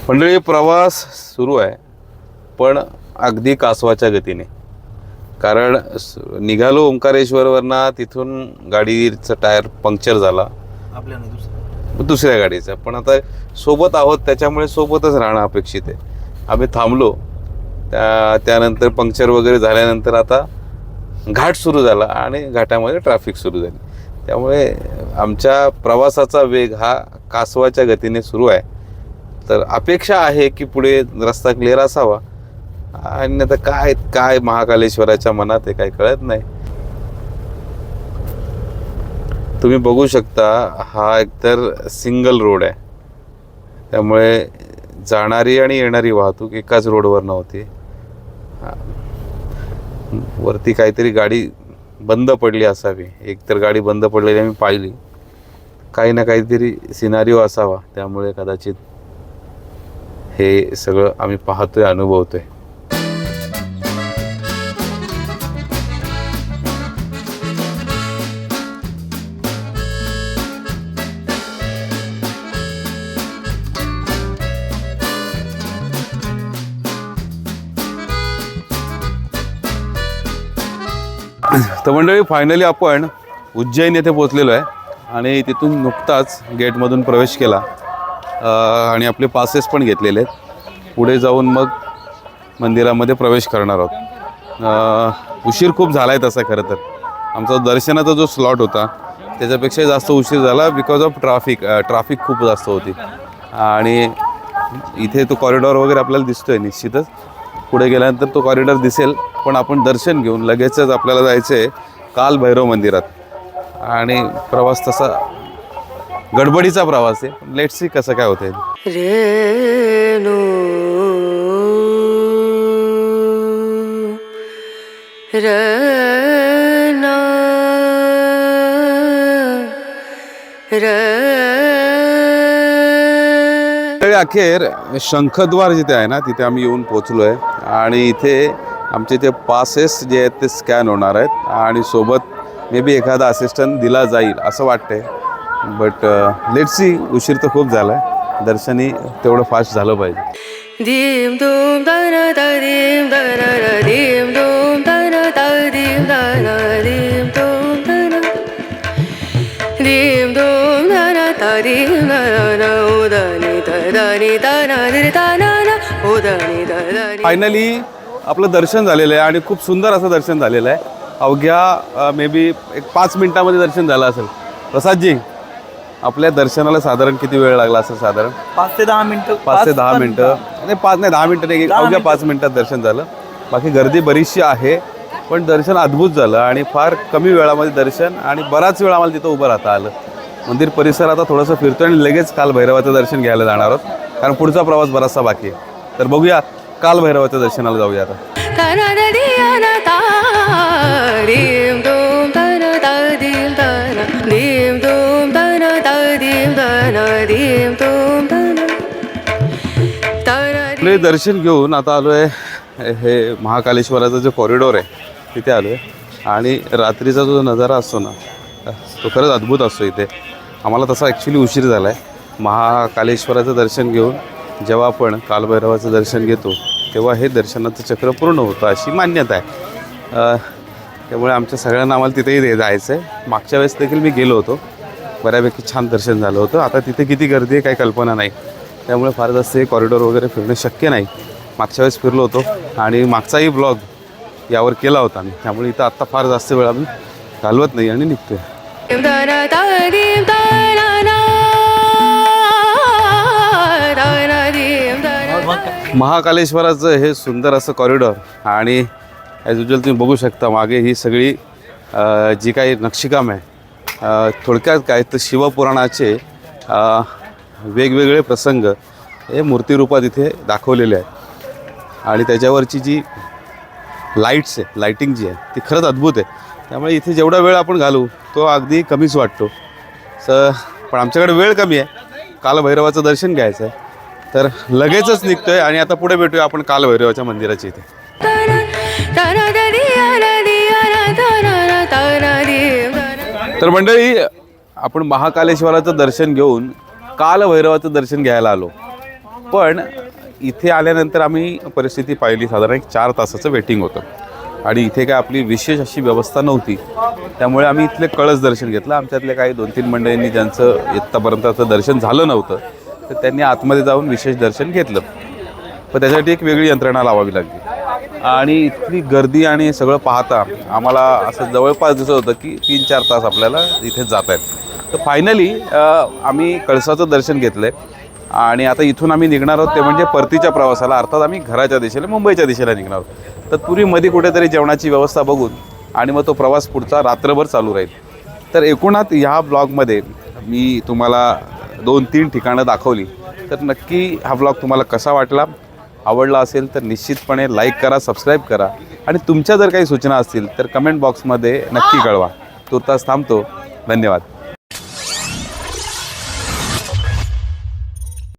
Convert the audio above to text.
मंडळी, प्रवास सुरू आहे पण अगदी कासवाच्या गतीने. कारण निघालो ओंकारेश्वरवरनं, तिथून गाडीचा टायर पंक्चर झाला दुसऱ्या गाडीचा. पण आता सोबत आहोत त्याच्यामुळे सोबतच राहणं अपेक्षित आहे. आम्ही थांबलो, त्यानंतर पंक्चर वगैरे झाल्यानंतर आता घाट सुरू झाला आणि घाटामध्ये ट्रॅफिक सुरू झाली. त्यामुळे आमच्या प्रवासाचा वेग हा कासवाच्या गतीने सुरू आहे. तर अपेक्षा आहे की पुढे रस्ता क्लिअर असावा. आणि आता काय काय महाकालेश्वराच्या मनात आहे काय कळत नाही. तुम्ही बघू शकता, हा एकतर सिंगल रोड आहे, त्यामुळे जाणारी आणि येणारी वाहतूक एकाच रोडवर नव्हती. वरती काहीतरी गाडी बंद पडली असावी, एकतर गाडी बंद पडलेली आम्ही पाहिली. काही ना काहीतरी सिनारिओ असावा, त्यामुळे कदाचित हे सगळं आम्ही पाहतोय, अनुभवतोय. तर मंडळी, फायनली आपण उज्जैन येथे पोहोचलेलो आहे आणि तिथून नुकताच गेटमधून प्रवेश केला आणि आपले पासेस पण घेतलेले आहेत. पुढे जाऊन मग मंदिरामध्ये प्रवेश करणार आहोत. उशीर खूप झाला आहे तसा. खरं तर आमचा दर्शनाचा जो स्लॉट होता त्याच्यापेक्षा जास्त उशीर झाला बिकॉज ऑफ ट्रॅफिक खूप जास्त होती. आणि इथे तो कॉरिडॉर वगैरे आपल्याला दिसतोय. निश्चितच पुढे गेल्यानंतर तो कॉरिडॉर दिसेल, पण आपण दर्शन घेऊन लगेचच आपल्याला जायचं आहे काल भैरव मंदिरात. आणि प्रवास तसा गडबडीचा प्रवास आहे. लेट्स सी कसं काय होतंय. रेणू रना अखेर शंखद्वार जिथे आहे ना, तिथे आम्ही येऊन पोचलो आहे. आणि इथे आमचे ते पासेस जे आहेत ते स्कॅन होणार आहेत आणि सोबत मे बी एखादा असिस्टंट दिला जाईल असं वाटतंय. But let's see. उशीर तर खूप झाला आहे, दर्शनी तेवढं फास्ट झालं पाहिजे. दीम दूम दना दीम दना दीम दूम दना दीम दना दीम दूम दना दीम दूम दना दीम दना उदनी दनी दना दना उदनी दनी. फायनली आपलं दर्शन झालेलं आहे आणि खूप सुंदर असं दर्शन झालेलं आहे. अवघ्या मे बी एक 5 मिनिटामध्ये दर्शन झालं असेल. प्रसादजी, आपल्या दर्शनाला साधारण किती वेळ लागला असेल? साधारण 5 ते 10 मिनिटं. 5 ते 10 मिनिटं. नाही, 5 नाही 10 मिनिटं नाही, अवघ्या 5 मिनिटात दर्शन झालं. बाकी गर्दी बरीचशी आहे, पण दर्शन अद्भुत झालं आणि फार कमी वेळामध्ये दर्शन. आणि बराच वेळ आम्हाला तिथं उभं राहता आलं. मंदिर परिसर आता थोडंसं फिरतो आणि लगेच काल भैरवाचं दर्शन घ्यायला जाणार आहोत, कारण पुढचा प्रवास बराचसा बाकी आहे. तर बघूया, काल भैरवाच्या दर्शनाला जाऊया आता. आपले दर्शन घेऊन आता आलो आहे हे महाकालेश्वराचं जे कॉरिडॉर आहे तिथे आलो आहे. आणि रात्रीचा जो नजारा असतो ना, तो खरंच अद्भुत असतो इथे. आम्हाला तसा ॲक्च्युली उशीर झाला आहे. महाकालेश्वराचं दर्शन घेऊन जेव्हा आपण कालभैरवाचं दर्शन घेतो तेव्हा हे दर्शनाचं चक्र पूर्ण होतं अशी मान्यता आहे. त्यामुळे आमच्या सगळ्यांना आम्हाला तिथेही जायचं आहे. मागच्या वेळेस देखील मी गेलो होतो, बऱ्यापैकी छान दर्शन झालं होतं. आता तिथे किती गर्दी आहे काही कल्पना नाही, त्यामुळे फार जास्त हे कॉरिडॉर वगैरे फिरणं शक्य नाही. मागच्या वेळेस फिरलो होतो आणि मागचाही ब्लॉग यावर केला होता आम्ही, त्यामुळे इथं आत्ता फार जास्त वेळ आम्ही घालवत नाही आणि निघतोय. महाकालेश्वराचं हे सुंदर असं कॉरिडॉर. आणि ॲज युजल तुम्ही बघू शकता मागे ही सगळी जी काही नक्षीकाम आहे, थोडक्यात काय तर शिवपुराणाचे वेगवेगळे प्रसंग हे मूर्तिरूपात इथे दाखवलेले आहेत. आणि त्याच्यावरची जी लाईट्स आहे, लाईटिंग जी आहे ती खरंच अद्भुत आहे. त्यामुळे इथे जेवढा वेळ आपण घालू तो अगदी कमीच वाटतो. पण आमच्याकडे वेळ कमी आहे, कालभैरवाचं दर्शन घ्यायचं आहे, तर लगेचच निघतोय. आणि आता पुढे भेटूया आपण कालभैरवाच्या मंदिराच्या इथे. तर मंडळी, आपण महाकालेश्वराचं दर्शन घेऊन कालभैरवाचं दर्शन घ्यायला आलो. पण इथे आल्यानंतर आम्ही परिस्थिती पाहिली, साधारण एक 4 तासाचं वेटिंग होतं आणि इथे काय आपली विशेष अशी व्यवस्था नव्हती. त्यामुळे आम्ही इथले कळस दर्शन घेतलं. आमच्यातले काही 2-3 मंडळींनी ज्यांचं इत्तापर्यंतचं दर्शन झालं नव्हतं तर त्यांनी आतमध्ये जाऊन विशेष दर्शन घेतलं. पण त्यासाठी एक वेगळी यंत्रणा लावावी लागली आणि इथली गर्दी आणि सगळं पाहता आम्हाला असं जवळपास दिसत होतं की 3-4 तास आपल्याला इथे जात आहेत. तर फायनली आम्ही कळसाचं दर्शन घेतलं आहे आणि आता इथून आम्ही निघणार आहोत ते म्हणजे परतीच्या प्रवासाला, अर्थात आम्ही घराच्या दिशेला मुंबईच्या दिशेला निघणार आहोत. तर पुरीमध्ये कुठेतरी जेवणाची व्यवस्था बघून आणि मग तो प्रवास पुढचा रात्रभर चालू राहील. तर एकूणात ह्या ब्लॉगमध्ये मी तुम्हाला 2-3 ठिकाणं दाखवली. तर नक्की हा ब्लॉग तुम्हाला कसा वाटला, आवडला असेल तर निश्चितपणे लाईक करा, सबस्क्राईब करा आणि तुमच्या जर काही सूचना असतील तर कमेंट बॉक्समध्ये नक्की कळवा. तुर्तास थांबतो. धन्यवाद.